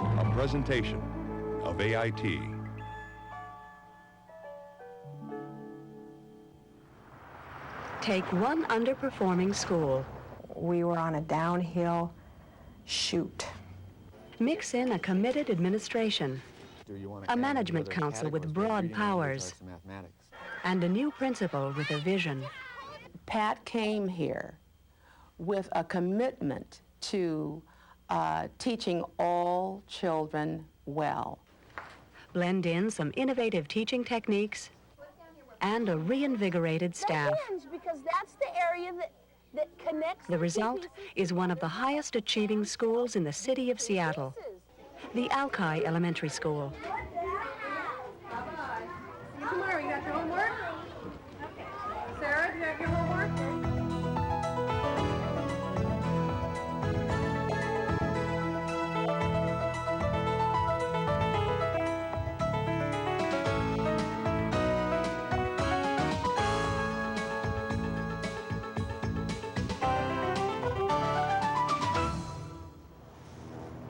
A presentation of AIT. Take one underperforming school. We were on a downhill shoot. Mix in a committed administration, a management council with broad powers, and a new principal with a vision. Pat came here with a commitment to teaching all children well. Blend in some innovative teaching techniques and a reinvigorated staff. Because that's the area that connects. The result is one of the highest achieving schools in the city of Seattle, the Alki Elementary School. Tomorrow, you got your homework? Okay. Sarah, do you have your homework?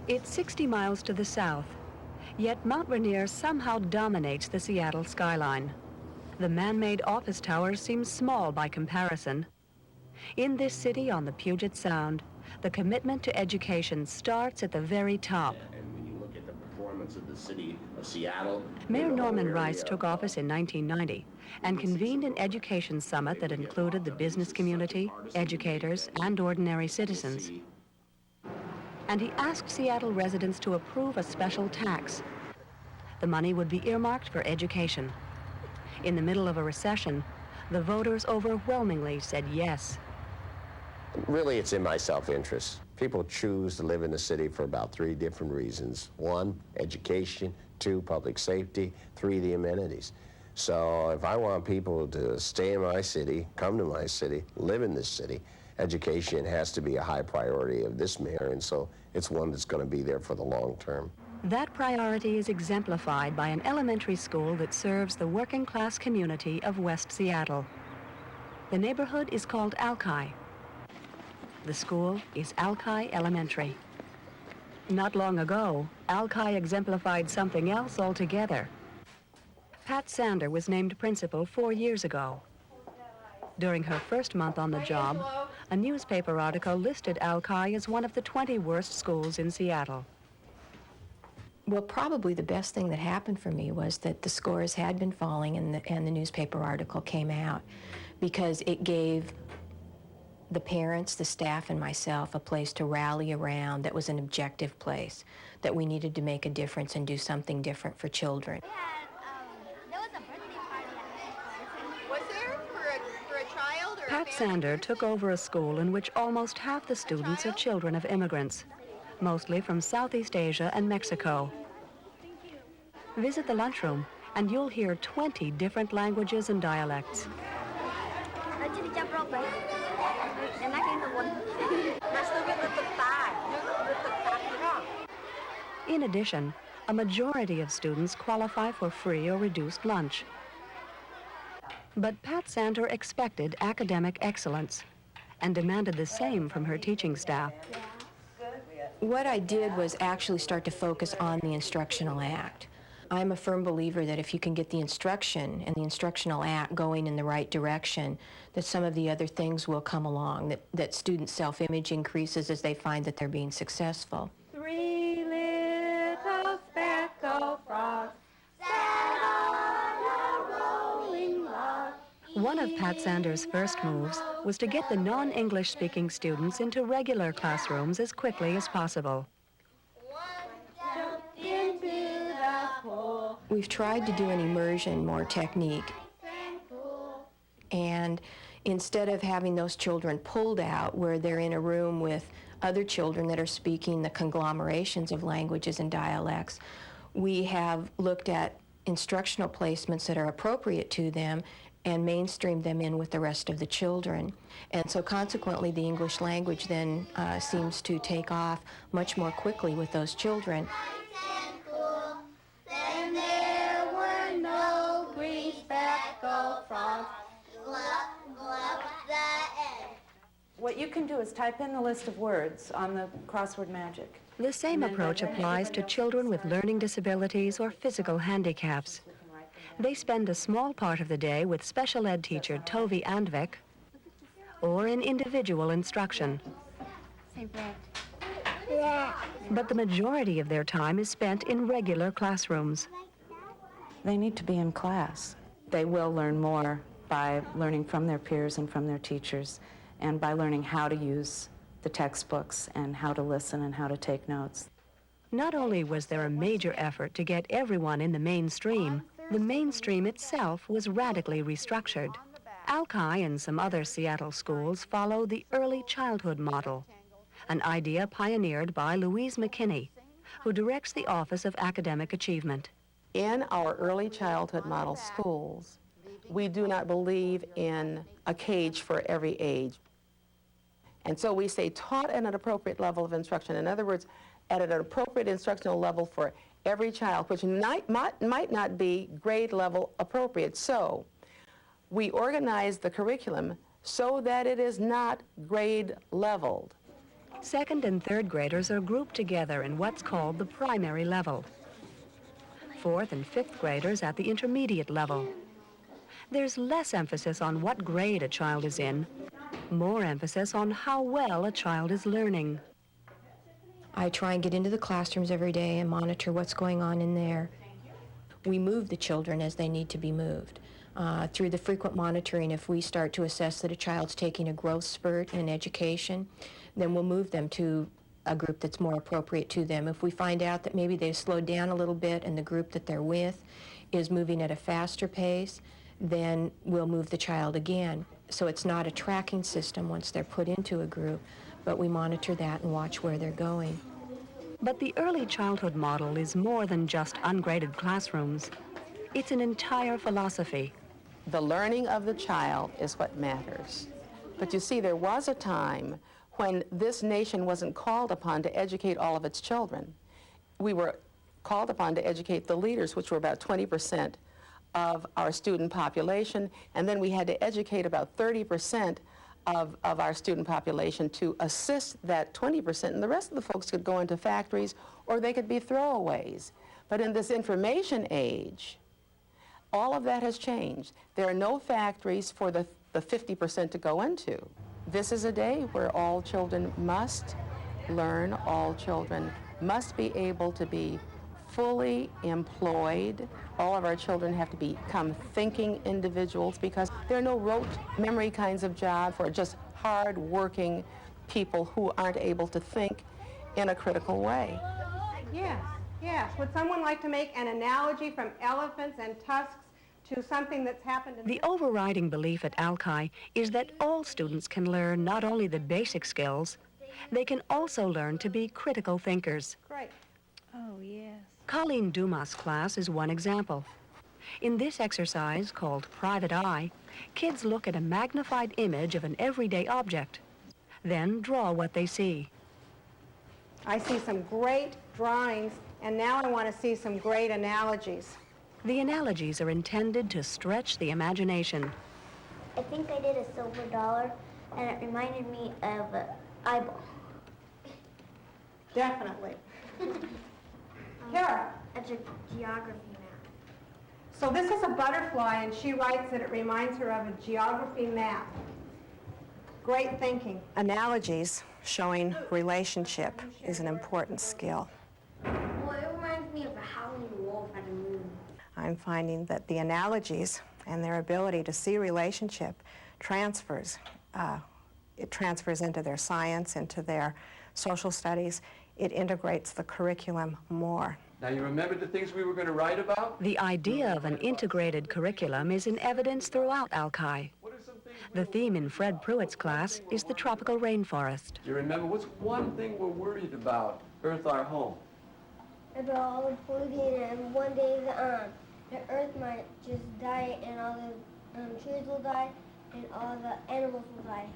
It's 60 miles to the south, yet Mount Rainier somehow dominates the Seattle skyline. The man-made office towers seem small by comparison. In this city on the Puget Sound, the commitment to education starts at the very top. And when you look at the performance of the city of Seattle... Mayor Norman Rice took office in 1990 and convened an education summit that included the business community, educators, and ordinary citizens. And he asked Seattle residents to approve a special tax. The money would be earmarked for education. In the middle of a recession, the voters overwhelmingly said yes. Really, it's in my self-interest. People choose to live in the city for about 3 different reasons. 1, education. 2, public safety. 3, the amenities. So if I want people to stay in my city, come to my city, live in this city, education has to be a high priority of this mayor, and so it's one that's going to be there for the long term. That priority is exemplified by an elementary school that serves the working class community of West Seattle. The neighborhood is called Alki. The school is Alki Elementary. Not long ago, Alki exemplified something else altogether. Pat Sander was named principal 4 years ago. During her first month on the job, a newspaper article listed Alki as one of the 20 worst schools in Seattle. Well, probably the best thing that happened for me was that the scores had been falling and the newspaper article came out, because it gave the parents, the staff, and myself a place to rally around that was an objective place, that we needed to make a difference and do something different for children. Pat Sander took over a school in which almost half the students are children of immigrants, mostly from Southeast Asia and Mexico. Visit the lunchroom and you'll hear 20 different languages and dialects. In addition, a majority of students qualify for free or reduced lunch. But Pat Sander expected academic excellence and demanded the same from her teaching staff. What I did was actually start to focus on the Instructional Act. I'm a firm believer that if you can get the instruction and the Instructional Act going in the right direction, that some of the other things will come along, that students' self-image increases as they find that they're being successful. 3 little speckled frogs sat on a rolling log. One of Pat Sander's first moves was to get the non-English speaking students into regular classrooms as quickly as possible. We've tried to do an immersion more technique, and instead of having those children pulled out where they're in a room with other children that are speaking the conglomerations of languages and dialects, we have looked at instructional placements that are appropriate to them and mainstream them in with the rest of the children. And so consequently, the English language then seems to take off much more quickly with those children. Then there were no green speckled frogs. What you can do is type in the list of words on the crossword magic. The same approach applies to children with learning disabilities or physical handicaps. They spend a small part of the day with special ed teacher Tovi Andvik or in individual instruction. Say red. But the majority of their time is spent in regular classrooms. They need to be in class. They will learn more by learning from their peers and from their teachers, and by learning how to use the textbooks and how to listen and how to take notes. Not only was there a major effort to get everyone in the mainstream itself was radically restructured. Alki and some other Seattle schools follow the early childhood model, an idea pioneered by Louise McKinney, who directs the Office of Academic Achievement. In our early childhood model schools, we do not believe in a cage for every age. And so we say taught at an appropriate level of instruction. In other words, at an appropriate instructional level for every child, which might not be grade level appropriate. So we organize the curriculum so that it is not grade leveled. Second and third graders are grouped together in what's called the primary level. Fourth and fifth graders at the intermediate level. There's less emphasis on what grade a child is in, more emphasis on how well a child is learning. I try and get into the classrooms every day and monitor what's going on in there. We move the children as they need to be moved. Through the frequent monitoring, if we start to assess that a child's taking a growth spurt in education, then we'll move them to a group that's more appropriate to them. If we find out that maybe they've slowed down a little bit and the group that they're with is moving at a faster pace, then we'll move the child again. So it's not a tracking system once they're put into a group, but we monitor that and watch where they're going. But the early childhood model is more than just ungraded classrooms. It's an entire philosophy. The learning of the child is what matters. But you see, there was a time when this nation wasn't called upon to educate all of its children. We were called upon to educate the leaders, which were about 20% of our student population, and then we had to educate about 30% of our student population to assist that 20%, and the rest of the folks could go into factories or they could be throwaways. But in this information age, all of that has changed. There are no factories for the 50% to go into. This is a day where all children must learn, all children must be able to be fully employed. All of our children have to become thinking individuals because there are no rote memory kinds of jobs for just hard-working people who aren't able to think in a critical way. Yes, yes. Would someone like to make an analogy from elephants and tusks to something that's happened in The overriding belief at Alki is that all students can learn not only the basic skills, they can also learn to be critical thinkers. Great. Oh, yes. Colleen Dumas' class is one example. In this exercise, called Private Eye, kids look at a magnified image of an everyday object, then draw what they see. I see some great drawings, and now I want to see some great analogies. The analogies are intended to stretch the imagination. I think I did a silver dollar, and it reminded me of an eyeball. Definitely. Kara. It's a geography map. So this is a butterfly, and she writes that it reminds her of a geography map. Great thinking. Analogies showing relationship is an important skill. Well, it reminds me of a howling wolf at a moon. I'm finding that the analogies and their ability to see relationship transfers. It transfers into their science, into their social studies. It integrates the curriculum more. Now you remember the things we were going to write about? The idea of an integrated curriculum is in evidence throughout Alki. The theme in Fred Pruitt's class is the tropical rainforest. Do you remember what's one thing we're worried about, Earth, our home? About all the polluting, and one day the earth might just die, and all the trees will die, and all the animals will die.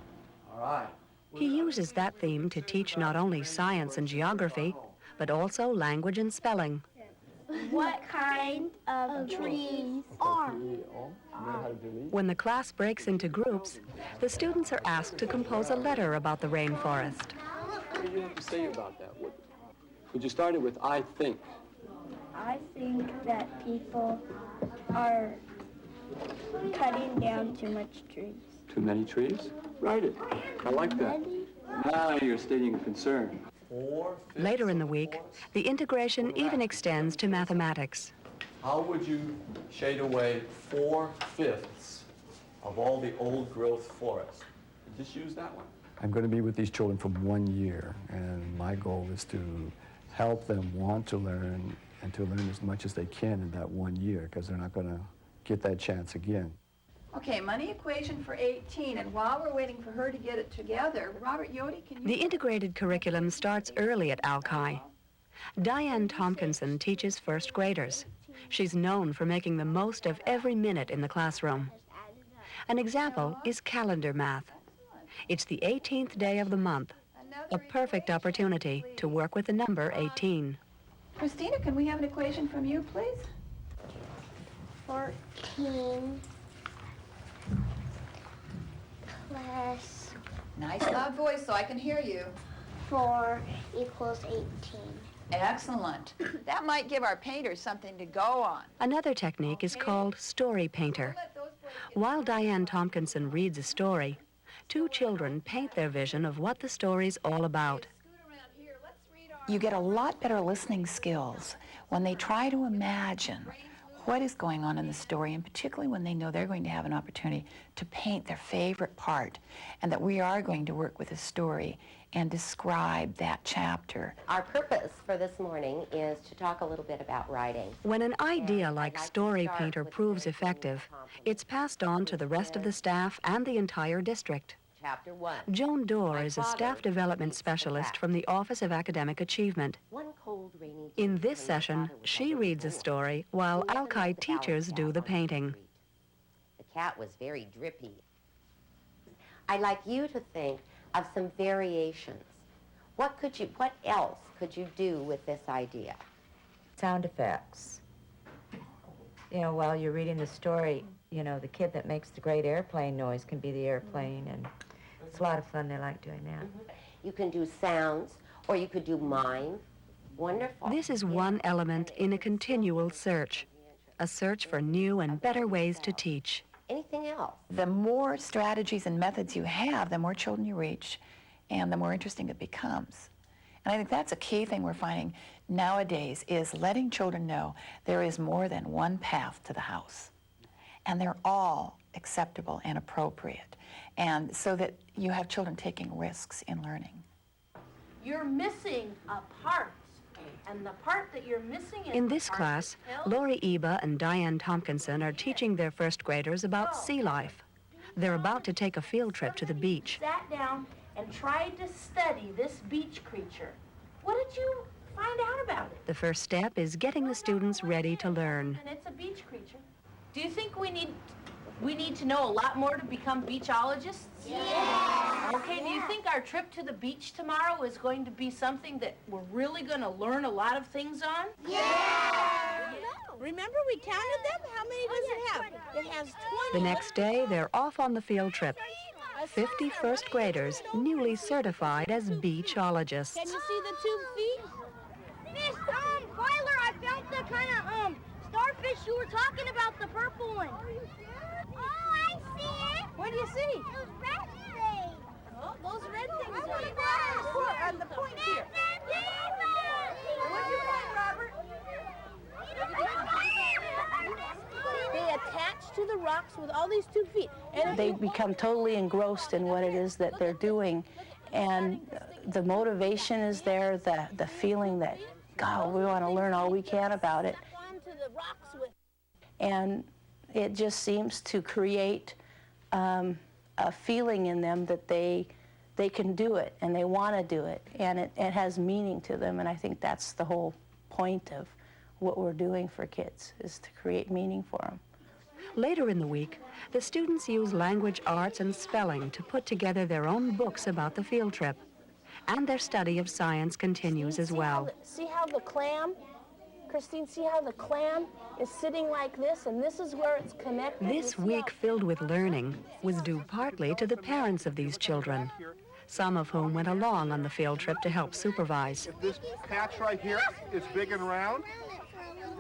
All right. He uses that theme to teach not only science and geography, but also language and spelling. What kind of trees are? Know how to delete? When the class breaks into groups, the students are asked to compose a letter about the rainforest. What do you have to say about that? Would you start it with I think? I think that people are cutting down too much trees. Too many trees? Write it. I like that. Now you're stating a concern. Later in the week, the integration even extends to mathematics. How would you shade away 4/5 of all the old growth forest? Just use that one. I'm going to be with these children for 1 year, and my goal is to help them want to learn and to learn as much as they can in that 1 year, because they're not going to get that chance again. Okay, money equation for 18, and while we're waiting for her to get it together, Robert Yodi, can you... The integrated curriculum starts early at Alki. Diane Tompkinson teaches first graders. She's known for making the most of every minute in the classroom. An example is calendar math. It's the 18th day of the month, a perfect opportunity to work with the number 18. Christina, can we have an equation from you, please? 14 plus Nice loud voice so I can hear you. 4 equals 18. Excellent. That might give our painters something to go on. Another technique is called story painter. While Diane Tompkinson reads a story, two children paint their vision of what the story's all about. You get a lot better listening skills when they try to imagine what is going on in the story, and particularly when they know they're going to have an opportunity to paint their favorite part, and that we are going to work with a story and describe that chapter. Our purpose for this morning is to talk a little bit about writing. When an idea like story painter proves effective, it's passed on to the rest of the staff and the entire district. Chapter 1. Joan Dorr is a staff development specialist from the Office of Academic Achievement. One cold, rainy day In this session, she reads a story while Alki teachers do the painting. The cat was very drippy. I'd like you to think of some variations. What else could you do with this idea? Sound effects. You know, while you're reading the story, you know, the kid that makes the great airplane noise can be the airplane, and it's a lot of fun. They like doing that. You can do sounds, or you could do mime. Wonderful. This is one element in a continual search, a search for new and better ways to teach. Anything else? The more strategies and methods you have, the more children you reach, and the more interesting it becomes. And I think that's a key thing we're finding nowadays, is letting children know there is more than one path to the house. And they're all acceptable and appropriate. And so that you have children taking risks in learning. You're missing a part. And the part that you're missing is In this class, Lori Eba and Diane Tompkinson are teaching their first graders about sea life. They're about to take a field trip to the beach. Sat down and tried to study this beach creature. What did you find out about it? The first step is getting the students ready to learn. And it's a beach creature. Do you think we need to know a lot more to become beachologists? Yeah. Okay, do you think our trip to the beach tomorrow is going to be something that we're really going to learn a lot of things on? Yeah! Remember we counted them? How many does it have? It has 20. The next day, they're off on the field trip. 50 first graders, newly certified as beachologists. Can you see the 2 feet? Miss, Tyler, I found the kind of, starfish you were talking about, the purple one. Oh, I see it. What do you see? Those red things. Oh, those red things I are want those. on the point here. What'd you find, Robert? They attach to the rocks with all these 2 feet. And they become totally engrossed in what it is that they're doing, and the motivation is there, the feeling that, God, we want to learn all we can about it. And it just seems to create a feeling in them that they can do it, and they want to do it, and it has meaning to them, and I think that's the whole point of what we're doing for kids, is to create meaning for them. Later in the week, the students use language arts and spelling to put together their own books about the field trip. And their study of science continues as well. See how the clam Christine, see how the clam is sitting like this, and this is where it's connected? This week filled with learning was due partly to the parents of these children, some of whom went along on the field trip to help supervise. If this patch right here is big and round,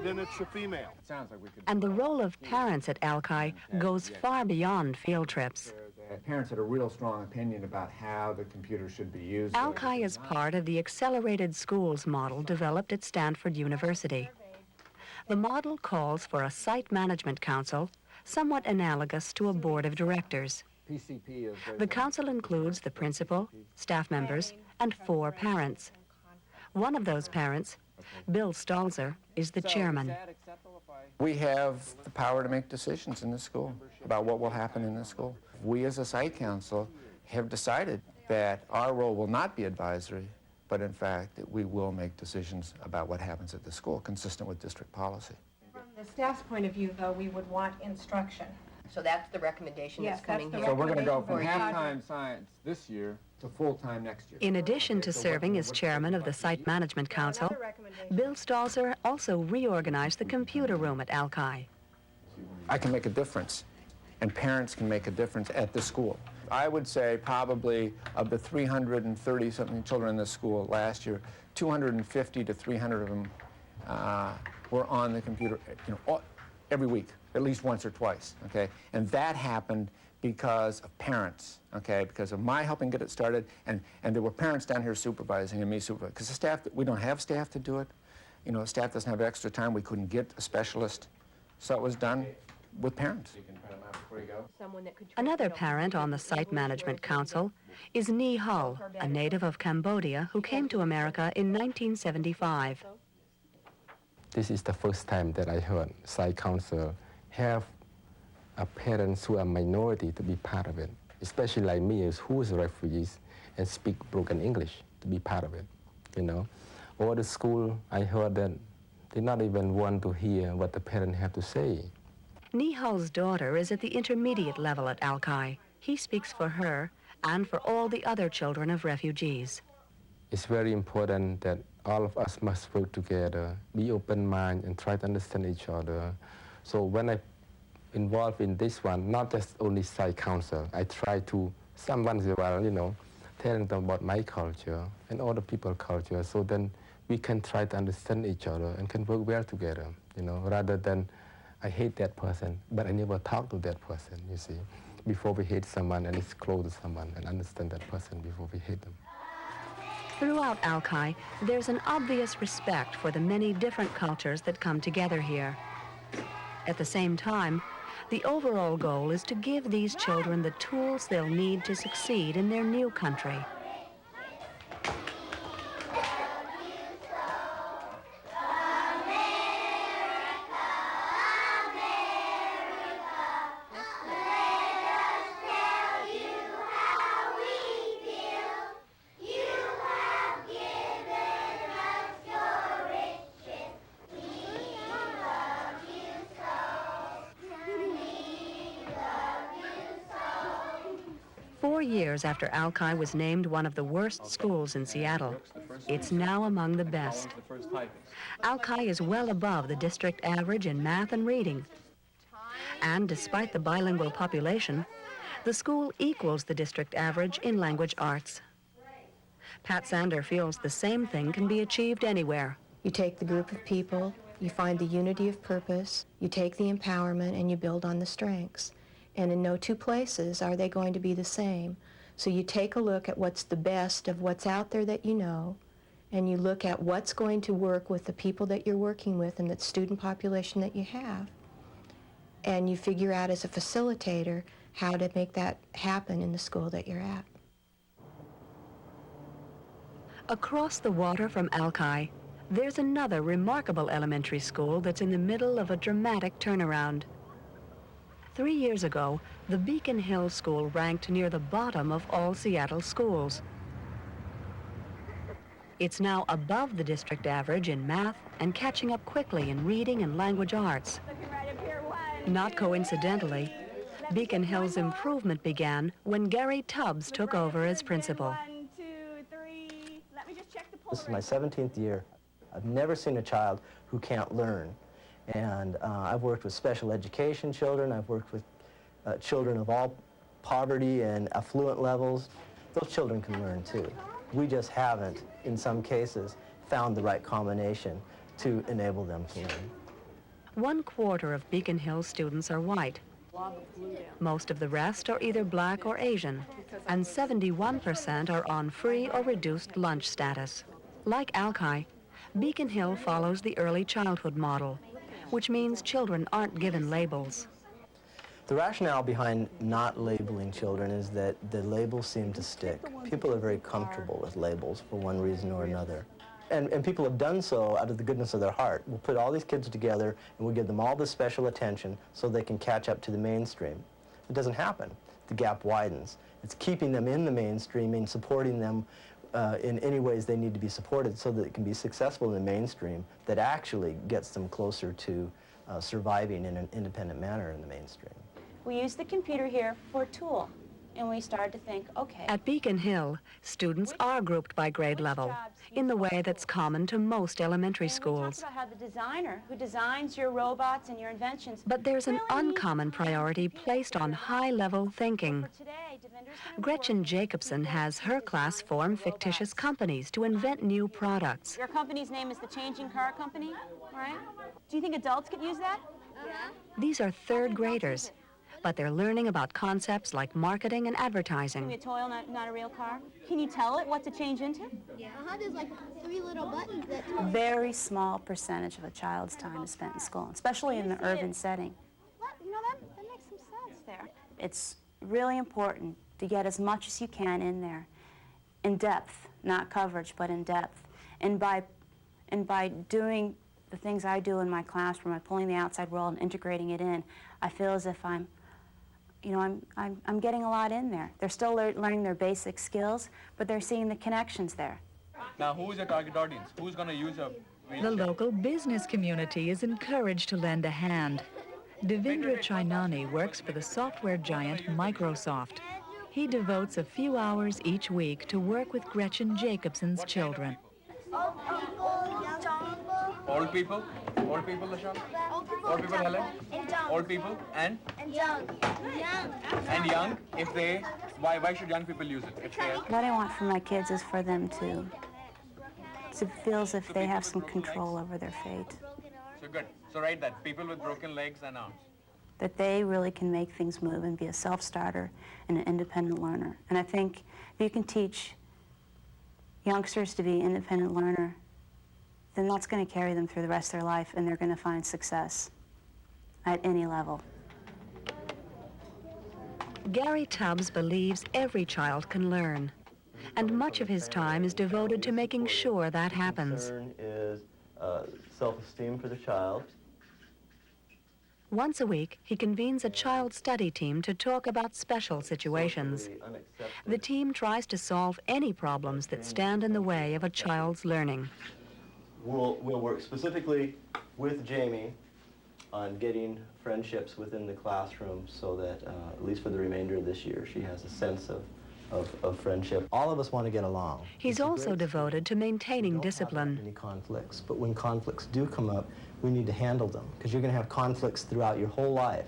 then it's a female. Sounds like we could. And the role of parents at Alki goes far beyond field trips. Parents had a real strong opinion about how the computer should be used. Alki is part of the Accelerated Schools model developed at Stanford University. The model calls for a site management council, somewhat analogous to a board of directors. PCP is The council includes the principal, staff members, and 4 parents. One of those parents, Bill Stalzer, is the chairman. We have the power to make decisions in the school about what will happen in the school. We as a site council have decided that our role will not be advisory, but in fact that we will make decisions about what happens at the school consistent with district policy. From the staff's point of view, though, we would want instruction. So that's the recommendation Yes, that's coming that's here. the So we're going to go recommendation from for you. half-time science this year to full-time next year. In addition to serving as chairman of the Site Management Council, Bill Stalzer also reorganized the computer room at Alki. I can make a difference, and parents can make a difference at the school. I would say probably of the 330-something children in this school last year, 250 to 300 of them were on the computer, every week, at least once or twice, okay? And that happened because of parents, okay? Because of my helping get it started, and there were parents down here supervising and me supervising. Because the staff, we don't have staff to do it. Staff doesn't have extra time. We couldn't get a specialist. So it was done with parents. Another parent on the Site Management Council is Ni Hull, a native of Cambodia who came to America in 1975. This is the first time that I heard Site Council have parents who are minority to be part of it, especially like me, who is refugees and speak broken English, to be part of it, Or the school, I heard that they not even want to hear what the parents have to say. Ni Hull's daughter is at the intermediate level at Alki. He speaks for her and for all the other children of refugees. It's very important that all of us must work together, be open-minded, and try to understand each other. So when I involved in this one, not just only Site Council, I try to, once in a while, telling them about my culture and other people's culture, so then we can try to understand each other and can work well together, rather than I hate that person, but I never talk to that person, you see. Before we hate someone and it's close to someone and understand that person before we hate them. Throughout Alki, there's an obvious respect for the many different cultures that come together here. At the same time, the overall goal is to give these children the tools they'll need to succeed in their new country. Years after Alki was named one of the worst schools in Seattle, it's now among the best. Alki is well above the district average in math and reading. And despite the bilingual population, the school equals the district average in language arts. Pat Sander feels the same thing can be achieved anywhere. You take the group of people, you find the unity of purpose, you take the empowerment, and you build on the strengths. And in no two places are they going to be the same. So you take a look at what's the best of what's out there that you know, and you look at what's going to work with the people that you're working with and the student population that you have. And you figure out as a facilitator how to make that happen in the school that you're at. Across the water from Alki, there's another remarkable elementary school that's in the middle of a dramatic turnaround. 3 years ago, the Beacon Hill School ranked near the bottom of all Seattle schools. It's now above the district average in math and catching up quickly in reading and language arts. Not coincidentally, Beacon Hill's improvement began when Gary Tubbs took over as principal. This is my 17th year. I've never seen a child who can't learn. And I've worked with special education children. I've worked with children of all poverty and affluent levels. Those children can learn too. We just haven't, in some cases, found the right combination to enable them to learn. 1/4 of Beacon Hill students are white. Most of the rest are either black or Asian, and 71% are on free or reduced lunch status. Like Alki, Beacon Hill follows the early childhood model, which means children aren't given labels. The rationale behind not labeling children is that the labels seem to stick. People are very comfortable with labels for one reason or another. And people have done so out of the goodness of their heart. We'll put all these kids together and we'll give them all this special attention so they can catch up to the mainstream. It doesn't happen. The gap widens. It's keeping them in the mainstream and supporting them in any ways they need to be supported so that it can be successful in the mainstream that actually gets them closer to surviving in an independent manner in the mainstream. We use the computer here for a tool, and we started to think, okay. At Beacon Hill, students are grouped by grade level in the way that's common to most elementary schools. About how the designer who designs your robots and your inventions. But there's an uncommon priority placed on high-level thinking. Gretchen Jacobson has her class form fictitious companies to invent new products. Your company's name is the Changing Car Company, right? Do you think adults could use that? Yeah. These are third graders, but they're learning about concepts like marketing and advertising. Maybe a toy, not a real car. Can you tell it what to change into? Yeah. There's like 3 little buttons that... Very small percentage of a child's time is spent in school, especially in the urban setting. What? You know, that makes some sense there. It's really important to get as much as you can in there, in depth, not coverage, but in depth. And by doing the things I do in my classroom, by pulling the outside world and integrating it in, I feel as if I'm getting a lot in there. They're still learning their basic skills, but they're seeing the connections there. Now, who is your target audience? Who's going to use a... The local business community is encouraged to lend a hand. Devendra Chainani works for the software giant Microsoft. He devotes a few hours each week to work with Gretchen Jacobson's children. Old people? Old people, Lashawn? Old people, Helen? Old people and? And young. And young, if they... Why should young people use it? If they are... What I want for my kids is for them to feel as if they have some control over their fate. So good. So write that. People with broken legs and arms. That they really can make things move and be a self-starter and an independent learner. And I think if you can teach youngsters to be an independent learner, then that's going to carry them through the rest of their life, and they're going to find success at any level. Gary Tubbs believes every child can learn, and much of his time is devoted to making sure that happens. Concern is self-esteem for the child. Once a week, he convenes a child study team to talk about special situations. The team tries to solve any problems that stand in the way of a child's learning. We'll work specifically with Jamie on getting friendships within the classroom so that, at least for the remainder of this year, she has a sense of friendship. All of us want to get along. He's also devoted to maintaining discipline. Any conflicts, but when conflicts do come up, we need to handle them, because you're going to have conflicts throughout your whole life.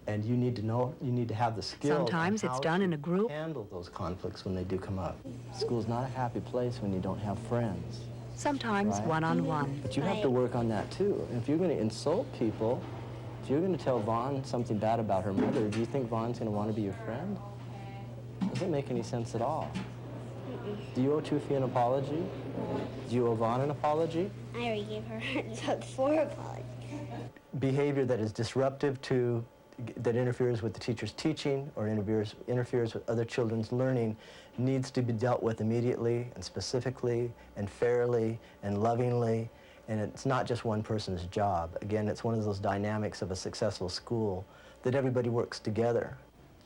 And you need to have the skills. Sometimes it's done in a group. Handle those conflicts when they do come up. School's not a happy place when you don't have friends. Sometimes right? one-on-one. But you have to work on that too. And if you're going to insult people, if you're going to tell Vaughn something bad about her mother, do you think Vaughn's going to want to be your friend? Doesn't make any sense at all. Do you owe Tufi an apology? Do you owe Vaughn an apology? I already gave her 4 apologies. Behavior that is disruptive to, that interferes with the teacher's teaching or interferes with other children's learning needs to be dealt with immediately and specifically and fairly and lovingly. And it's not just one person's job. Again, it's one of those dynamics of a successful school that everybody works together.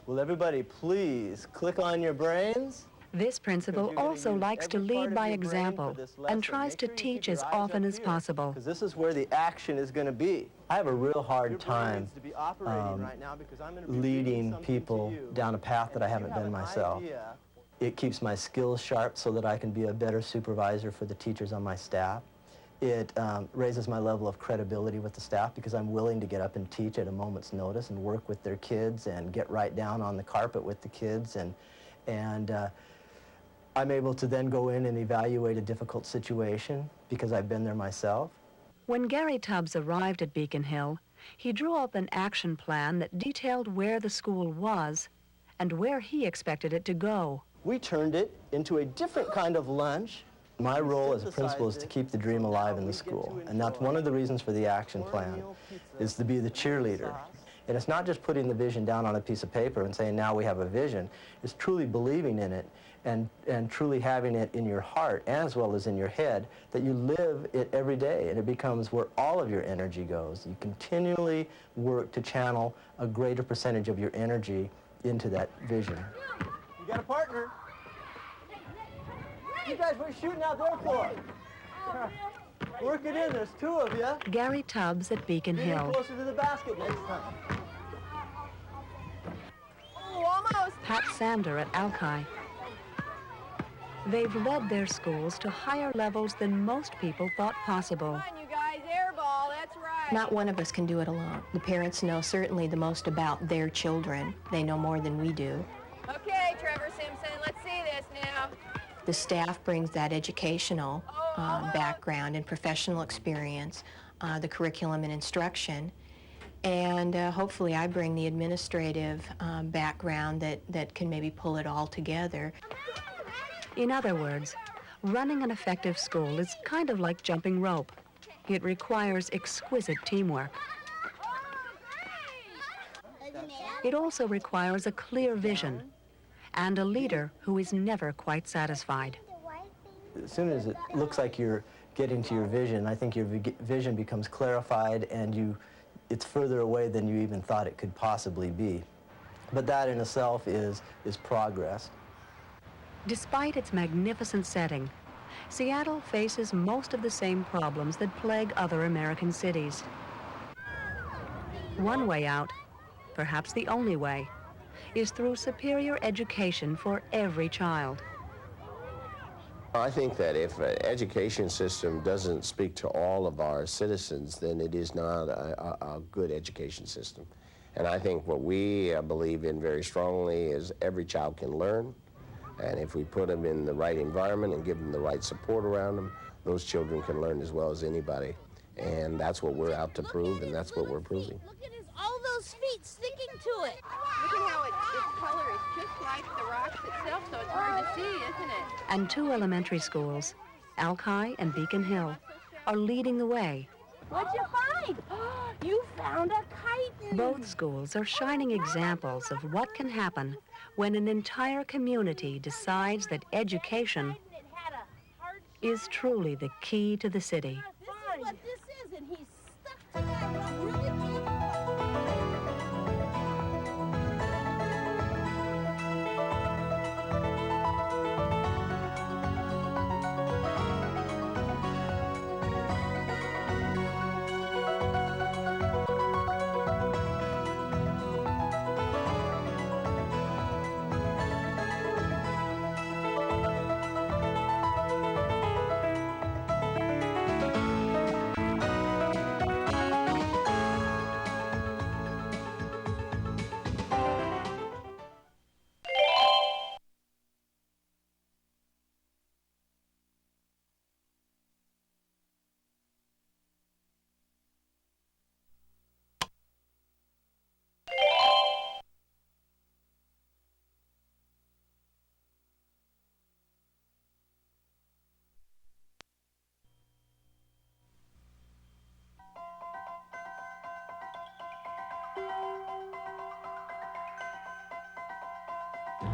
Will everybody please click on your brains? This principal also likes to lead by example and tries to teach as often as possible. Because this is where the action is going to be. I have a real hard time leading people down a path that I haven't been myself. It keeps my skills sharp so that I can be a better supervisor for the teachers on my staff. It raises my level of credibility with the staff because I'm willing to get up and teach at a moment's notice and work with their kids and get right down on the carpet with the kids. And I'm able to then go in and evaluate a difficult situation because I've been there myself. When Gary Tubbs arrived at Beacon Hill, he drew up an action plan that detailed where the school was and where he expected it to go. We turned it into a different kind of lunch. My role as a principal is to keep the dream alive in the school, and that's one of the reasons for the action plan, is to be the cheerleader. And it's not just putting the vision down on a piece of paper and saying, now we have a vision. It's truly believing in it and truly having it in your heart as well as in your head, that you live it every day, and it becomes where all of your energy goes. You continually work to channel a greater percentage of your energy into that vision. You got a partner? You guys, what are you shooting out there for? Work it in, there's two of you. Gary Tubbs at Beacon Get Hill. closer to the basket next time. Oh, almost. Pat Sander at Alki. They've led their schools to higher levels than most people thought possible. Come on, you guys, air ball, that's right. Not one of us can do it alone. The parents know certainly the most about their children. They know more than we do. Okay, Trevor Simpson, let's see this now. The staff brings that educational background and professional experience, the curriculum and instruction, and hopefully I bring the administrative background that can maybe pull it all together. In other words, running an effective school is kind of like jumping rope. It requires exquisite teamwork. It also requires a clear vision and a leader who is never quite satisfied. As soon as it looks like you're getting to your vision, I think your vision becomes clarified and it's further away than you even thought it could possibly be. But that in itself is progress. Despite its magnificent setting, Seattle faces most of the same problems that plague other American cities. One way out, perhaps the only way, is through superior education for every child. I think that if an education system doesn't speak to all of our citizens, then it is not a good education system. And I think what we believe in very strongly is every child can learn. And if we put them in the right environment and give them the right support around them, those children can learn as well as anybody. And that's what we're out to prove, and that's what we're proving. Look at all those feet sticking to it. Look at how its color is just like the rocks itself, so it's hard to see, isn't it? And two elementary schools, Alki and Beacon Hill, are leading the way. What'd you find? You found a kite. Both schools are shining examples of what can happen when an entire community decides that education is truly the key to the city. This is what this is, and he's stuck to that really.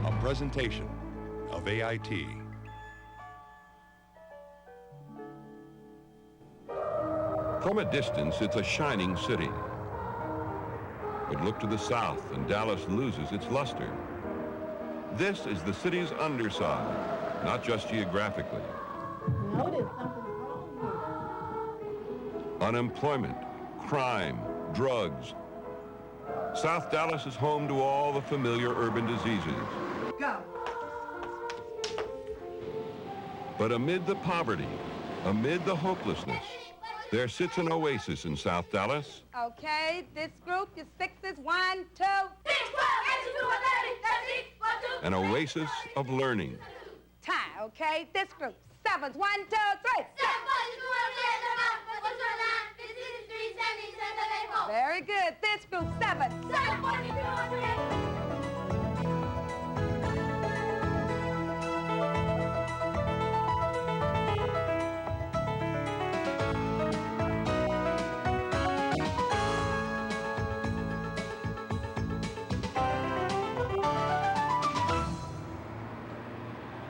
A presentation of AIT. From a distance, it's a shining city. But look to the south and Dallas loses its luster. This is the city's underside, not just geographically. Notice something's wrong here. Unemployment, crime, drugs. South Dallas is home to all the familiar urban diseases. Go. But amid the poverty, amid the hopelessness, there sits an oasis in South Dallas. Okay, this group is sixes. 1, 2, 3, 4, An oasis of learning. time, okay? This group, sevens. 1, 2, 3. Very good. This group, 7.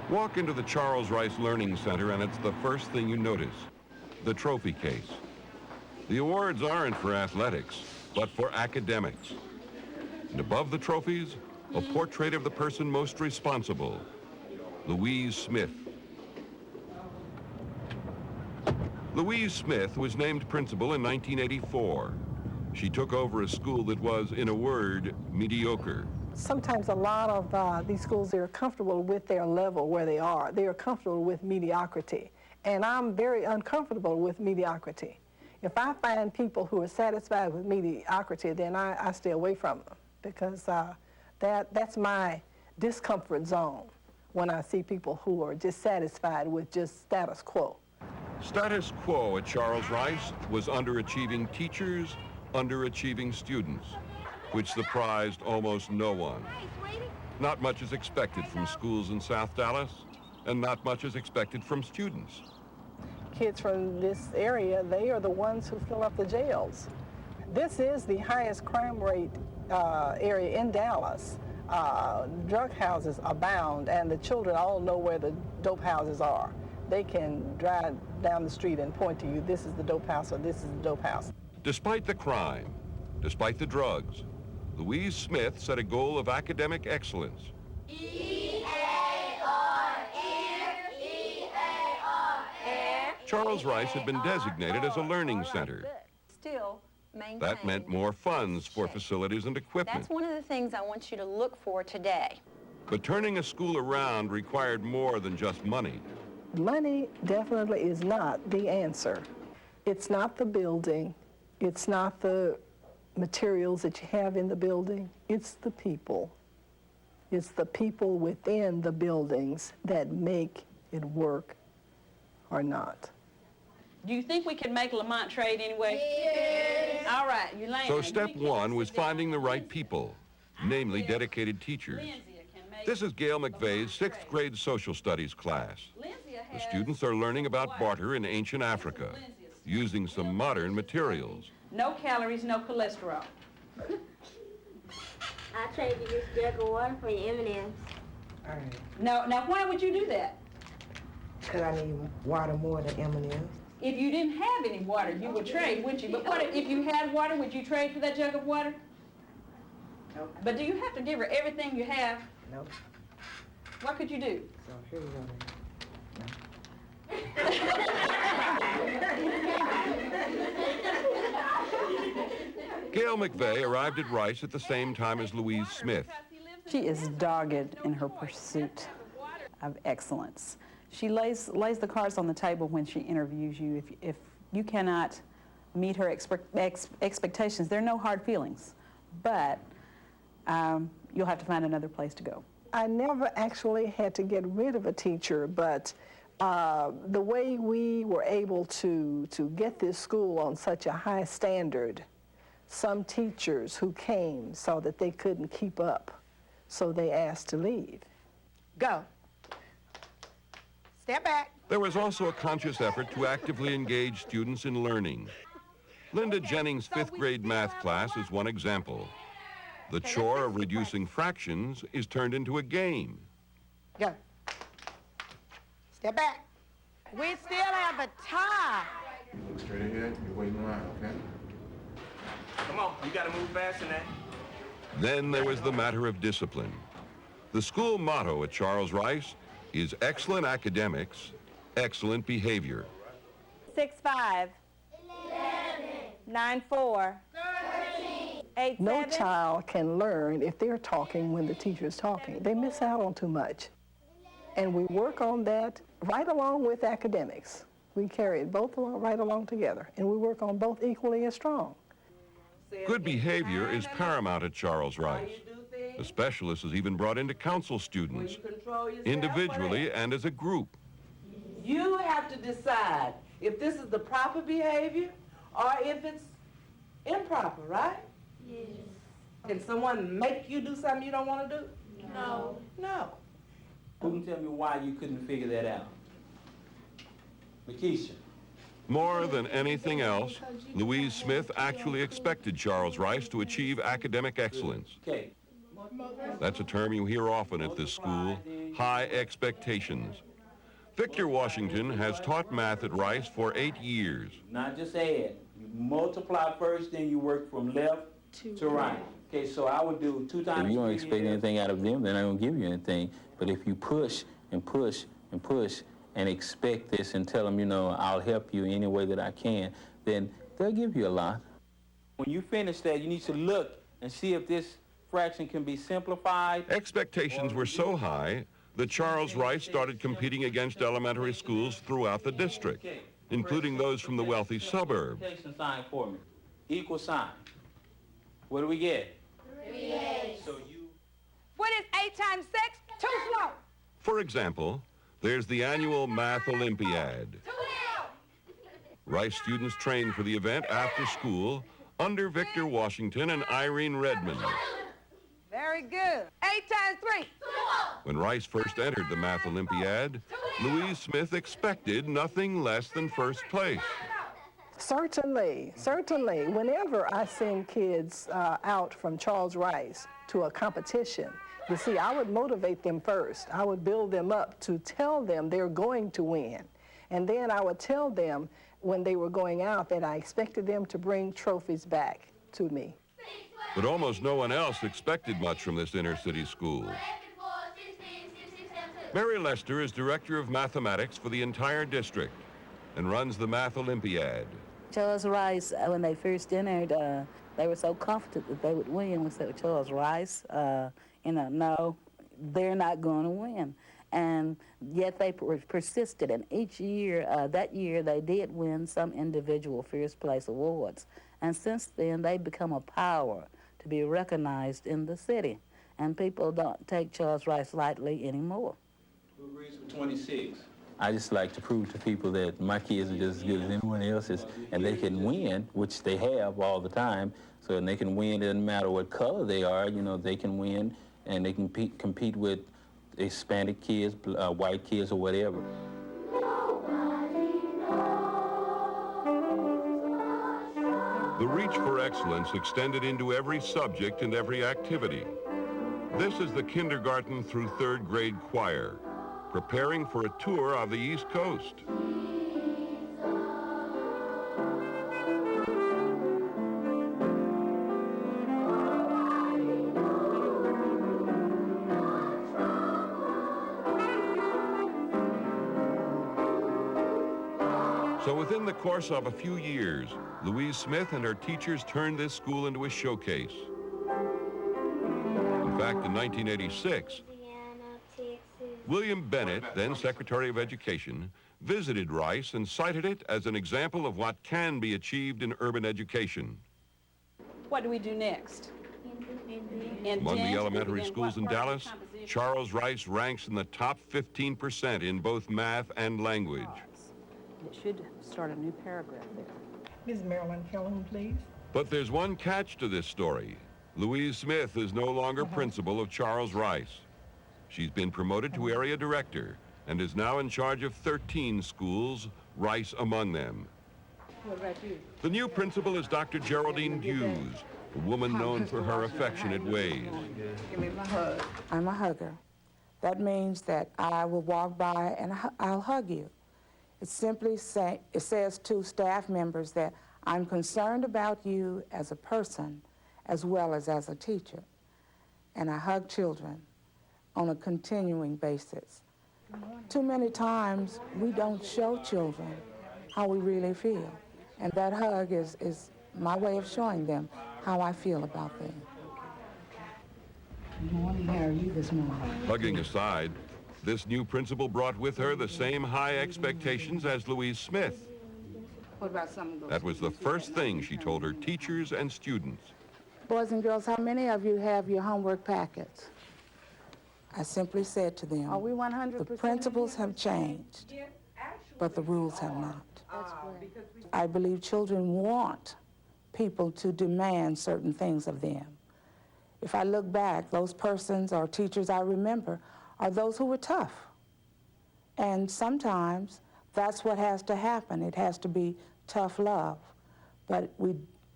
Walk into the Charles Rice Learning Center and it's the first thing you notice, the trophy case. The awards aren't for athletics, but for academics. And above the trophies, a portrait of the person most responsible, Louise Smith. Louise Smith was named principal in 1984. She took over a school that was, in a word, mediocre. Sometimes a lot of these schools, they're comfortable with their level where they are. They are comfortable with mediocrity. And I'm very uncomfortable with mediocrity. If I find people who are satisfied with mediocrity, then I stay away from them because that's my discomfort zone when I see people who are just satisfied with just status quo. Status quo at Charles Rice was underachieving teachers, underachieving students, which surprised almost no one. Not much is expected from schools in South Dallas, and not much is expected from students. Kids from this area, they are the ones who fill up the jails. This is the highest crime rate area in Dallas. Drug houses abound, and the children all know where the dope houses are. They can drive down the street and point to you, this is the dope house or this is the dope house. Despite the crime, despite the drugs, Louise Smith set a goal of academic excellence. Charles Rice had been designated as a learning center. Still maintain. That meant more funds for facilities and equipment. That's one of the things I want you to look for today. But turning a school around required more than just money. Money definitely is not the answer. It's not the building. It's not the materials that you have in the building. It's the people. It's the people within the buildings that make it work or not. Do you think we can make Lamont trade anyway? Yes. All right, you land. So step one was finding the right people, namely dedicated teachers. This is Gail McVeigh's 6th grade social studies class. The students are learning about barter in ancient Africa, using some modern materials. No calories, no cholesterol. I trade you this jug of water for your M&Ms. All right. Now why would you do that? Because I need water more than M&Ms. If you didn't have any water, you would trade, wouldn't you? But what if you had water, would you trade for that jug of water? Nope. But do you have to give her everything you have? Nope. What could you do? So here you go. Gail McVeigh arrived at Rice at the same time as Louise Smith. She is dogged in her pursuit of excellence. She lays the cards on the table when she interviews you. If you cannot meet her expectations, there are no hard feelings, but you'll have to find another place to go. I never actually had to get rid of a teacher, but the way we were able to get this school on such a high standard, some teachers who came saw that they couldn't keep up, so they asked to leave. Go. Step back. There was also a conscious effort to actively engage students in learning. Linda Jennings' 5th grade math class is one example. The chore of reducing fractions is turned into a game. Go. Step back. We still have a tie. Look straight ahead. You're waiting around, okay? Come on, you gotta move faster than that. Then there was the matter of discipline. The school motto at Charles Rice is excellent academics, excellent behavior. 6'5", 9'4", 8'7". No child can learn if they're talking when the teacher is talking. They miss out on too much. And we work on that right along with academics. We carry it both right along together, and we work on both equally as strong. Good behavior is paramount at Charles Rice. The specialist is even brought in to counsel students, individually and as a group. You have to decide if this is the proper behavior or if it's improper, right? Yes. Can someone make you do something you don't want to do? No. No. Who can tell me why you couldn't figure that out? Makisha. More than anything else, Louise Smith actually expected Charles Rice to achieve academic excellence. Okay. That's a term you hear often at this school, high expectations. Victor Washington has taught math at Rice for 8 years. Not just add. You multiply first, then you work from left to right. Okay, so I would do 2 times. If you don't expect anything out of them, then I don't give you anything. But if you push and push and push and expect this and tell them, you know, I'll help you any way that I can, then they'll give you a lot. When you finish that, you need to look and see if this fraction can be simplified. Expectations were so high that Charles Rice started competing against elementary schools throughout the district, including those from the wealthy suburbs. Multiplication sign for me. Equal sign. What do we get? 3/8. So you... What is 8 times 6? Too slow. For example, there's the annual Math Olympiad. Rice students train for the event after school under Victor Washington and Irene Redmond. Very good. 8 times 3. When Rice first entered the Math Olympiad, Louise Smith expected nothing less than first place. Certainly. Whenever I send kids out from Charles Rice to a competition, you see, I would motivate them first. I would build them up to tell them they're going to win. And then I would tell them when they were going out that I expected them to bring trophies back to me. But almost no one else expected much from this inner-city school. Mary Lester is director of mathematics for the entire district and runs the Math Olympiad. Charles Rice, when they first entered, they were so confident that they would win. We said, Charles Rice, no, they're not going to win. And yet they persisted, and each year, that year, they did win some individual first place awards. And since then, they've become a power to be recognized in the city. And people don't take Charles Rice lightly anymore. Who agrees with 26? I just like to prove to people that my kids are just as good as anyone else's, and they can win, which they have all the time. So and they can win, it doesn't matter what color they are, you know, they can win, and they can compete with Hispanic kids, white kids, or whatever. The reach for excellence extended into every subject and every activity. This is the kindergarten through 3rd grade choir, preparing for a tour of the East Coast. So within the course of a few years, Louise Smith and her teachers turned this school into a showcase. In fact, in 1986, William Bennett, then Secretary of Education, visited Rice and cited it as an example of what can be achieved in urban education. What do we do next? Among the elementary schools in Dallas, Charles Rice ranks in the top 15% in both math and language. It should start a new paragraph there. Ms. Marilyn Calhoun, please. But there's one catch to this story. Louise Smith is no longer principal of Charles Rice. She's been promoted to area director and is now in charge of 13 schools, Rice among them. What about you? The new principal is Dr. Geraldine Hughes, a woman known for her affectionate ways. Give me my hug. I'm a hugger. That means that I will walk by and I'll hug you. It simply says to staff members that I'm concerned about you as a person as well as a teacher. And I hug children on a continuing basis. Too many times we don't show children how we really feel. And that hug is my way of showing them how I feel about them. Good morning. How are you this morning? Hugging aside, This new principal brought with her the same high expectations as Louise Smith. What about some of those? That was the first thing she told her teachers and students. Boys and girls, how many of you have your homework packets? I simply said to them, Are we 100%? the principles have changed, but the rules have not. I believe children want people to demand certain things of them. If I look back, those persons or teachers I remember are those who were tough. And sometimes that's what has to happen. It has to be tough love. But we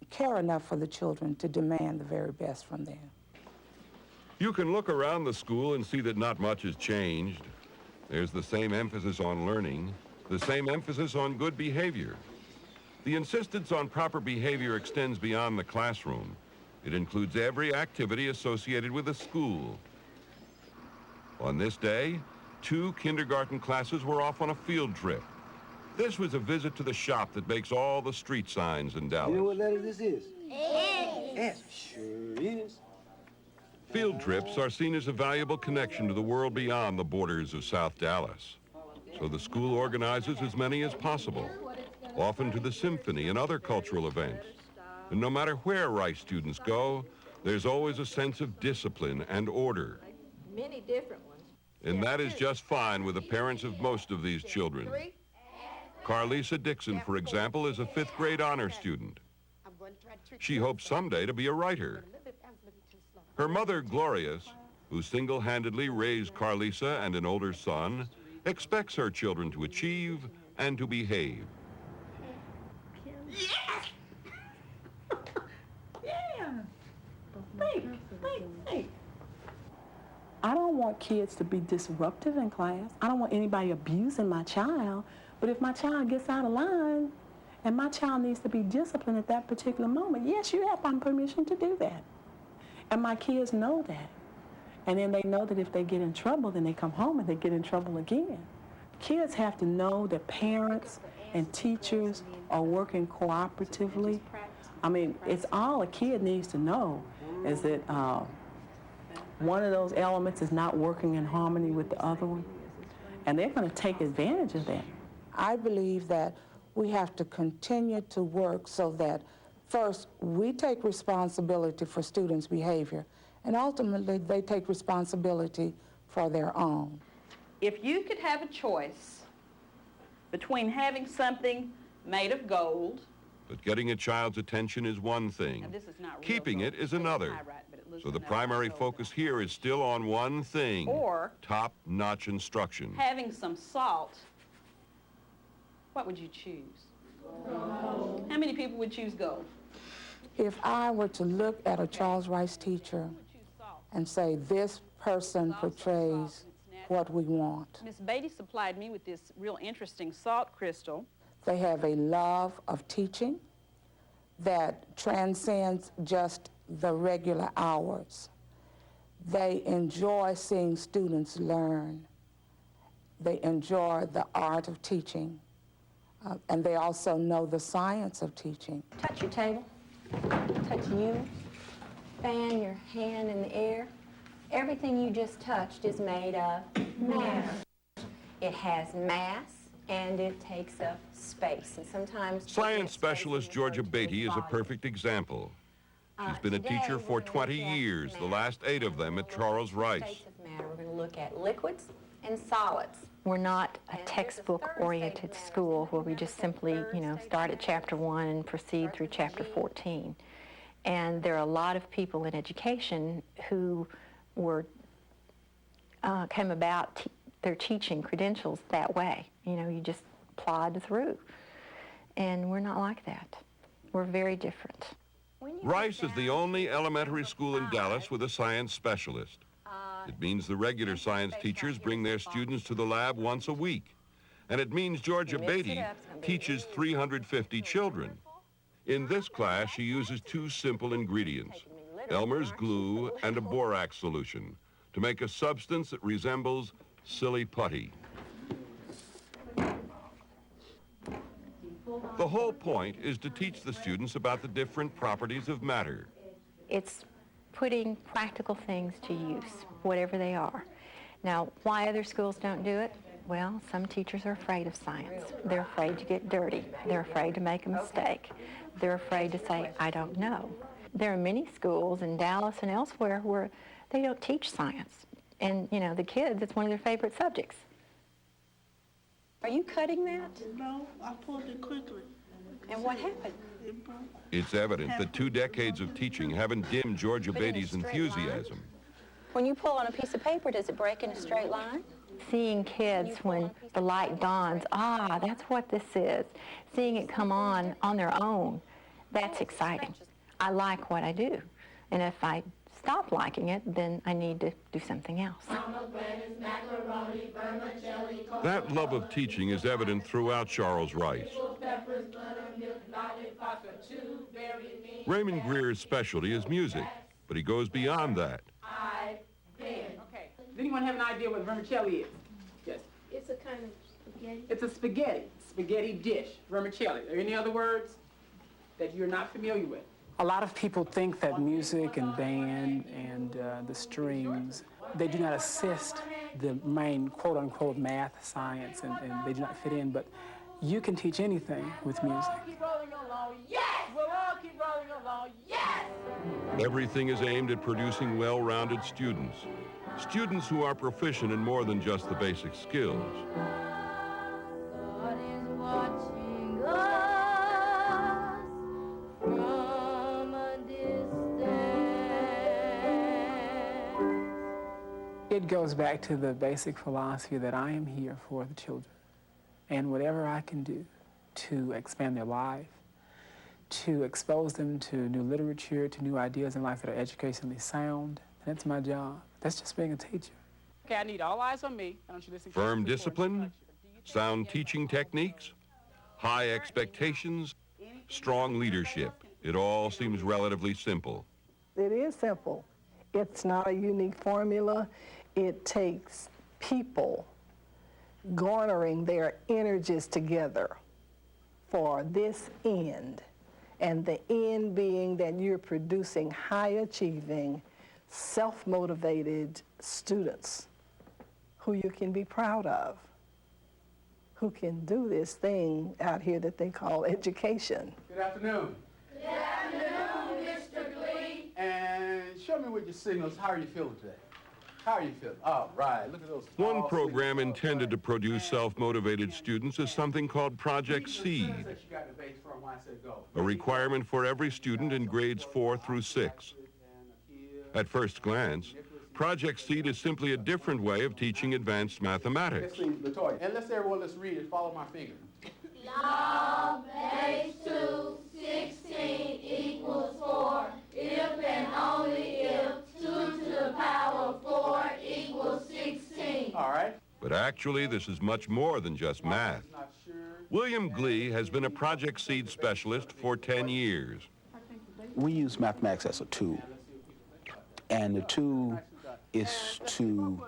care enough for the children to demand the very best from them. You can look around the school and see that not much has changed. There's the same emphasis on learning, the same emphasis on good behavior. The insistence on proper behavior extends beyond the classroom. It includes every activity associated with a school. On this day, 2 kindergarten classes were off on a field trip. This was a visit to the shop that makes all the street signs in Dallas. You know what letter this is? S. Sure is. Field trips are seen as a valuable connection to the world beyond the borders of South Dallas. So the school organizes as many as possible, often to the symphony and other cultural events. And no matter where Rice students go, there's always a sense of discipline and order. Many different ones. And that is just fine with the parents of most of these children. Carlisa Dixon, for example, is a 5th grade honor student. She hopes someday to be a writer. Her mother, Glorious, who single-handedly raised Carlisa and an older son, expects her children to achieve and to behave. Yes! Yeah! Think. I don't want kids to be disruptive in class. I don't want anybody abusing my child. But if my child gets out of line and my child needs to be disciplined at that particular moment, yes, you have my permission to do that. And my kids know that. And then they know that if they get in trouble, then they come home and they get in trouble again. Kids have to know that parents and teachers are working cooperatively. I mean, it's all a kid needs to know is that one of those elements is not working in harmony with the other one. And they're going to take advantage of that. I believe that we have to continue to work so that, first, we take responsibility for students' behavior, and ultimately, they take responsibility for their own. If you could have a choice between having something made of gold, But getting a child's attention is one thing. Keeping it is another. So the primary focus here is still on one thing, or top-notch instruction. having some salt, what would you choose? Gold. How many people would choose gold? If I were to look at a Charles Rice teacher and say, this person portrays what we want. Miss Beatty supplied me with this real interesting salt crystal. They have a love of teaching that transcends just the regular hours. They enjoy seeing students learn. They enjoy the art of teaching. And they also know the science of teaching. Touch your table. Touch you. Fan your hand in the air. Everything you just touched is made of matter. It has mass and it takes up space. And sometimes Science specialist Georgia Beatty is a perfect example. She's been a teacher for 20 years, the last 8 of them at Charles Rice. matter. We're going to look at liquids and solids. We're not a textbook-oriented school where we just simply, start at chapter 1 and proceed through chapter 14. And there are a lot of people in education who came about their teaching credentials that way. You just plod through. And we're not like that. We're very different. Rice is the only elementary school in Dallas with a science specialist. It means the regular science teachers bring their students to the lab once a week. And it means Georgia Beatty teaches 350 children. In this class, she uses 2 simple ingredients, Elmer's glue and a borax solution, to make a substance that resembles silly putty. The whole point is to teach the students about the different properties of matter. It's putting practical things to use, whatever they are. Now, why other schools don't do it? Well, some teachers are afraid of science. They're afraid to get dirty. They're afraid to make a mistake. They're afraid to say, I don't know. There are many schools in Dallas and elsewhere where they don't teach science. And, you know, the kids, it's one of their favorite subjects. Are you cutting that? No, I pulled it quickly. And what happened? It broke. It's evident that 2 decades of teaching haven't dimmed Georgia Beatty's enthusiasm. When you pull on a piece of paper, does it break in a straight line? Seeing kids when the light dawns, ah, that's what this is. Seeing it come on their own, that's exciting. I like what I do. And if I stop liking it, then I need to do something else. That love of teaching is evident throughout Charles Rice. Raymond Greer's specialty is music, but he goes beyond that. Okay. Does anyone have an idea what vermicelli is? Yes. It's a kind of spaghetti. It's a spaghetti dish, vermicelli. Are there any other words that you're not familiar with? A lot of people think that music and band and the strings, they do not assist the main quote-unquote math, science, and they do not fit in, but you can teach anything with music. Keep rolling along, yes! We'll all keep rolling along, yes! Everything is aimed at producing well-rounded students. Students who are proficient in more than just the basic skills. It goes back to the basic philosophy that I am here for the children. And whatever I can do to expand their life, to expose them to new literature, to new ideas in life that are educationally sound, that's my job. That's just being a teacher. Okay, I need all eyes on me. I want you to listen Firm discipline, sound teaching techniques, high expectations, strong leadership. It all seems relatively simple. It is simple. It's not a unique formula. It takes people garnering their energies together for this end, and the end being that you're producing high-achieving, self-motivated students who you can be proud of, who can do this thing out here that they call education. Good afternoon. Good afternoon, Mr. Glee. And show me with your signals, how are you feeling today? How are you feeling? All right, look at those. One program intended to produce self-motivated students is something called Project Seed, a requirement for every student in grades 4 through 6. At first glance, Project Seed is simply a different way of teaching advanced mathematics. LaToya, and let's read it, follow my finger. Log base 2, 16 equals 4, if and only if 2 to the power 4 equals 16. All right. But actually, this is much more than just math. William Glee has been a Project Seed specialist for 10 years. We use mathematics as a tool, and the tool is to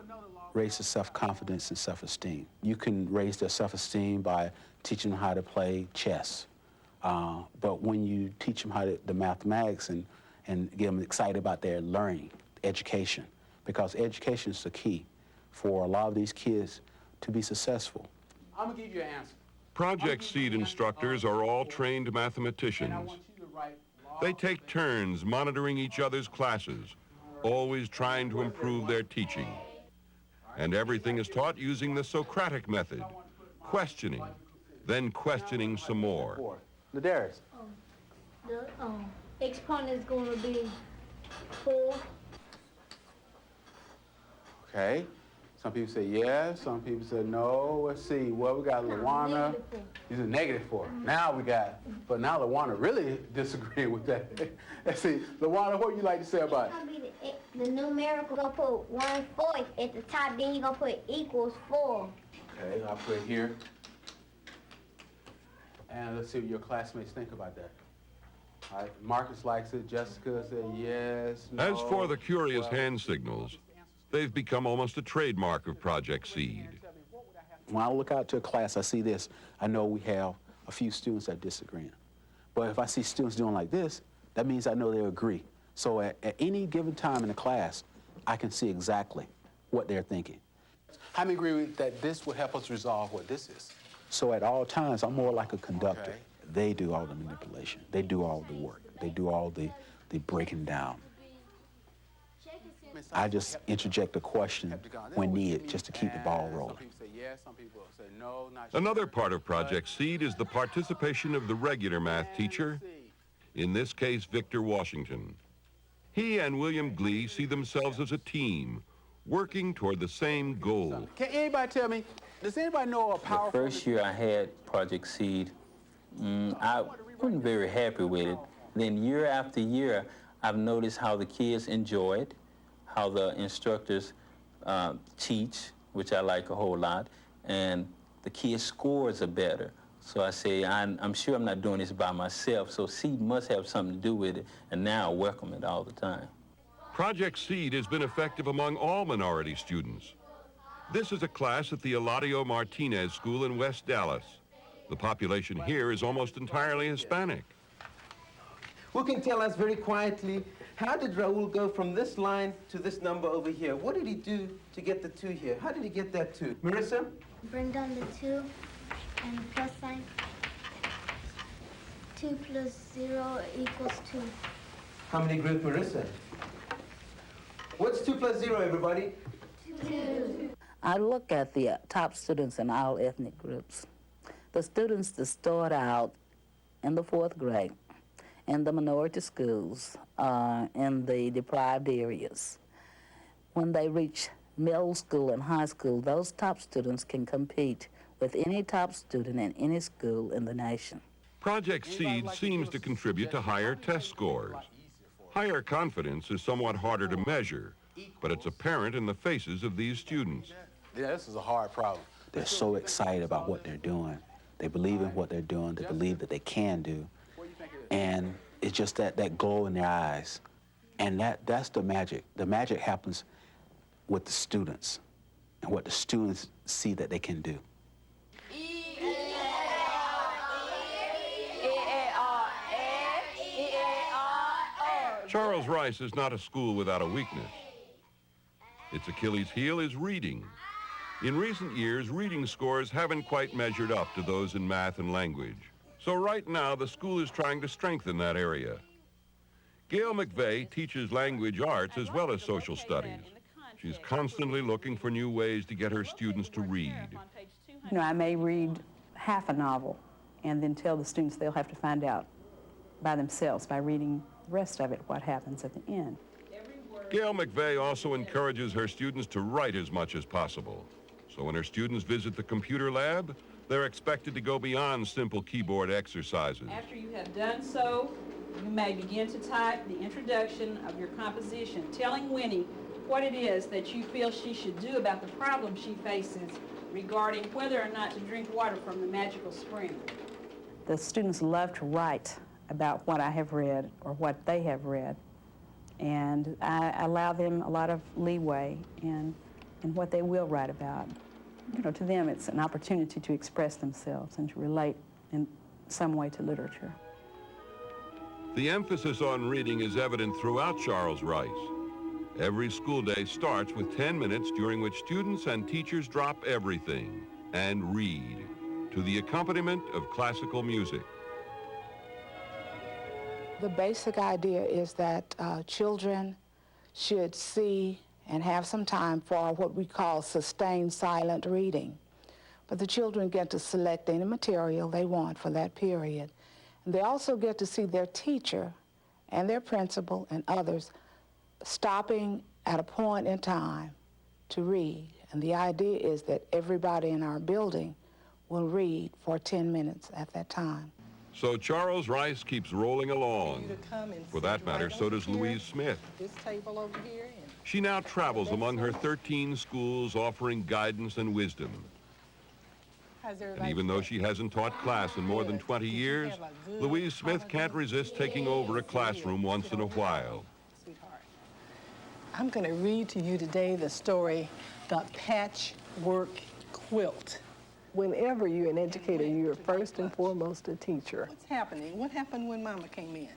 raise their self-confidence and self-esteem. You can raise their self-esteem by teaching them how to play chess. But when you teach them how to, the mathematics and get them excited about their learning, education, because education is the key for a lot of these kids to be successful. I'm gonna give you an answer. Project Seed instructors are all trained mathematicians. They take turns monitoring each other's classes, always trying to improve their teaching. And everything is taught using the Socratic method, questioning, then questioning some more. Ladarius. The exponent is going to be 4. Okay. Some people say yes, some people say no. Let's see. Well, we got Lawana. These are -4. Now we got, but now Lawana really disagreeing with that. Let's see. Lawana, what would you like to say about it? The numerical, you're going to put 1/4 at the top, then you're going to put equals 4. Okay, I'll put it here. And let's see what your classmates think about that. All right, Marcus likes it. Jessica said yes, no. As for the curious hand signals, they've become almost a trademark of Project Seed. When I look out to a class, I see this, I know we have a few students that disagree. But if I see students doing like this, that means I know they agree. So at any given time in the class, I can see exactly what they're thinking. How many agree that this would help us resolve what this is? So at all times, I'm more like a conductor. Okay. They do all the manipulation. They do all the work. They do all the breaking down. I just interject a question when needed, just to keep the ball rolling. Some people say yes, some people say no, not Another part of Project SEED is the participation of the regular math teacher, in this case, Victor Washington. He and William Glee see themselves as a team, working toward the same goal. Can anybody tell me, does anybody know a The powerful... first year I had Project SEED, I wasn't very happy with it. Then year after year, I've noticed how the kids enjoy it, how the instructors teach, which I like a whole lot, and the kids' scores are better. So I say, I'm sure I'm not doing this by myself, so SEED must have something to do with it, and now I welcome it all the time. Project SEED has been effective among all minority students. This is a class at the Eladio Martinez School in West Dallas. The population here is almost entirely Hispanic. Who can tell us very quietly, how did Raul go from this line to this number over here? What did he do to get the 2 here? How did he get that 2? Marissa? Bring down the 2 and the plus sign. 2 plus 0 equals 2. How many groups, Marissa? What's 2 plus 0, everybody? 2. I look at the top students in all ethnic groups. The students that start out in the 4th grade in the minority schools, in the deprived areas. When they reach middle school and high school, those top students can compete with any top student in any school in the nation. Project SEED seems to contribute to higher test scores. Higher confidence is somewhat harder to measure, but it's apparent in the faces of these students. Yeah, this is a hard problem. They're so excited about what they're doing. They believe in what they're doing. They believe that they can do. And it's just that glow in their eyes. And that's the magic. The magic happens with the students and what the students see that they can do. Charles Rice is not a school without a weakness. Its Achilles heel is reading. In recent years, reading scores haven't quite measured up to those in math and language. So right now, the school is trying to strengthen that area. Gail McVeigh teaches language arts as well as social studies. She's constantly looking for new ways to get her students to read. You know, I may read half a novel and then tell the students they'll have to find out by themselves, by reading the rest of it, what happens at the end. Gail McVeigh also encourages her students to write as much as possible. So when her students visit the computer lab, they're expected to go beyond simple keyboard exercises. After you have done so, you may begin to type the introduction of your composition, telling Winnie what it is that you feel she should do about the problem she faces regarding whether or not to drink water from the magical spring. The students love to write about what I have read or what they have read, and I allow them a lot of leeway in what they will write about. You know, to them, it's an opportunity to express themselves and to relate in some way to literature. The emphasis on reading is evident throughout Charles Rice. Every school day starts with 10 minutes during which students and teachers drop everything and read to the accompaniment of classical music. The basic idea is that children should see and have some time for what we call sustained silent reading. But the children get to select any material they want for that period. And they also get to see their teacher and their principal and others stopping at a point in time to read. And the idea is that everybody in our building will read for 10 minutes at that time. So Charles Rice keeps rolling along. For that matter, so does Louise Smith. This table over here. She now travels among her 13 schools offering guidance and wisdom. And even though she hasn't taught class in more than 20 years, Louise Smith can't resist taking over a classroom once in a while. I'm going to read to you today the story, The Patchwork Quilt. Whenever you're an educator, you're first and foremost a teacher. What's happening? What happened when Mama came in?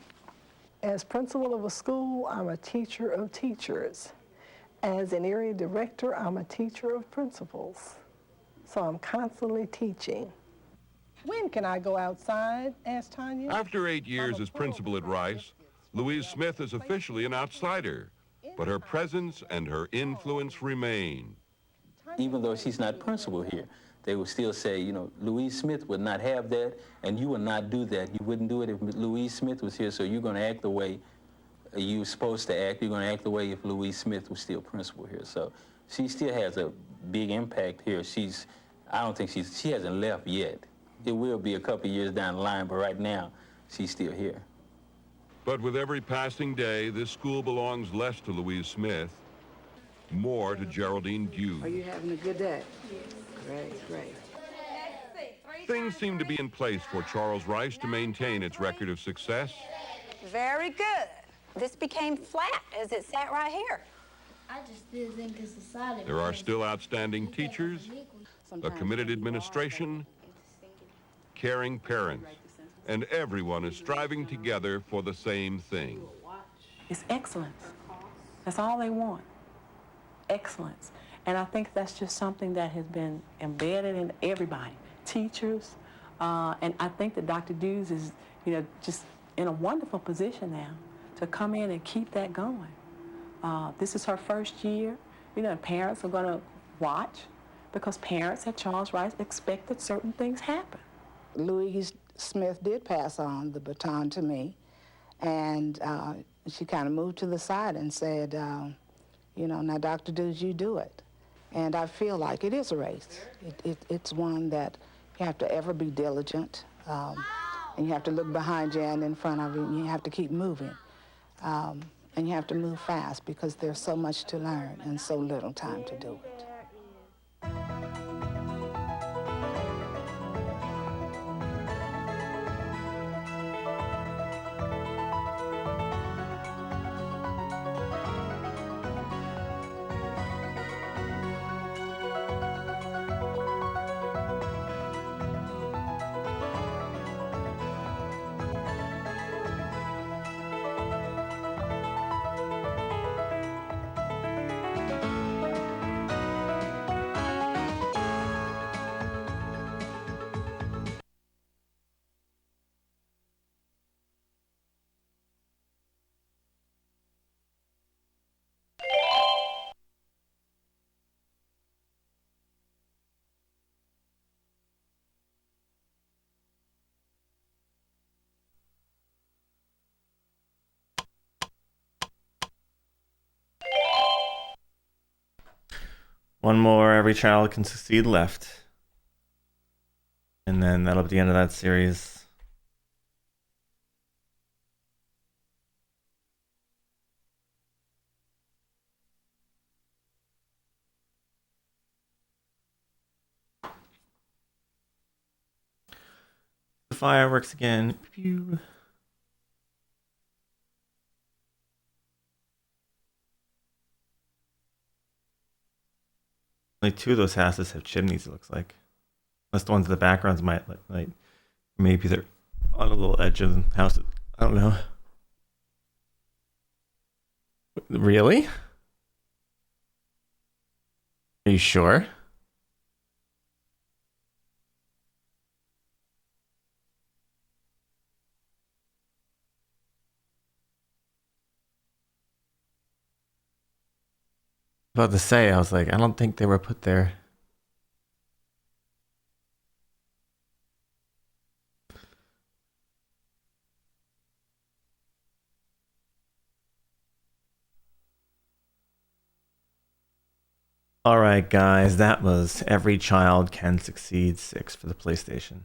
As principal of a school, I'm a teacher of teachers. As an area director, I'm a teacher of principals. So I'm constantly teaching. When can I go outside? Asked Tanya. After 8 years as principal at Rice, Louise Smith is officially an outsider, but her presence and her influence remain. Even though she's not principal here, they would still say, you know, Louise Smith would not have that, and you would not do that. You wouldn't do it if Louise Smith was here, so you're going to act the way you're supposed to act. You're going to act the way if Louise Smith was still principal here. So she still has a big impact here. I don't think she hasn't left yet. It will be a couple years down the line, but right now, she's still here. But with every passing day, this school belongs less to Louise Smith, more to Geraldine Dew. Are you having a good day? Yes. Great, great. Things seem to be in place for Charles Rice to maintain its record of success. Very good. This became flat as it sat right here. I just still think it's society. There are still outstanding teachers, a committed administration, caring parents, and everyone is striving together for the same thing. It's excellence. That's all they want. Excellence. And I think that's just something that has been embedded in everybody, teachers, and I think that Dr. Dews is, you know, just in a wonderful position now to come in and keep that going. This is her first year. You know, parents are going to watch because parents at Charles Rice expect that certain things happen. Louise Smith did pass on the baton to me, and she kind of moved to the side and said, you know, now, Dr. Dews, you do it. And I feel like it is a race. It's one that you have to ever be diligent, and you have to look behind you and in front of you, and you have to keep moving. And you have to move fast because there's so much to learn and so little time to do it. One more Every Child Can Succeed left. And then that'll be the end of that series. The fireworks again. Pew. Only two of those houses have chimneys, it looks like. Unless the ones in the backgrounds might, like, maybe they're on a little edge of the house. I don't know. Really? Are you sure? About to say, I was like, I don't think they were put there. All right, guys, that was Every Child Can Succeed 6 for the PlayStation.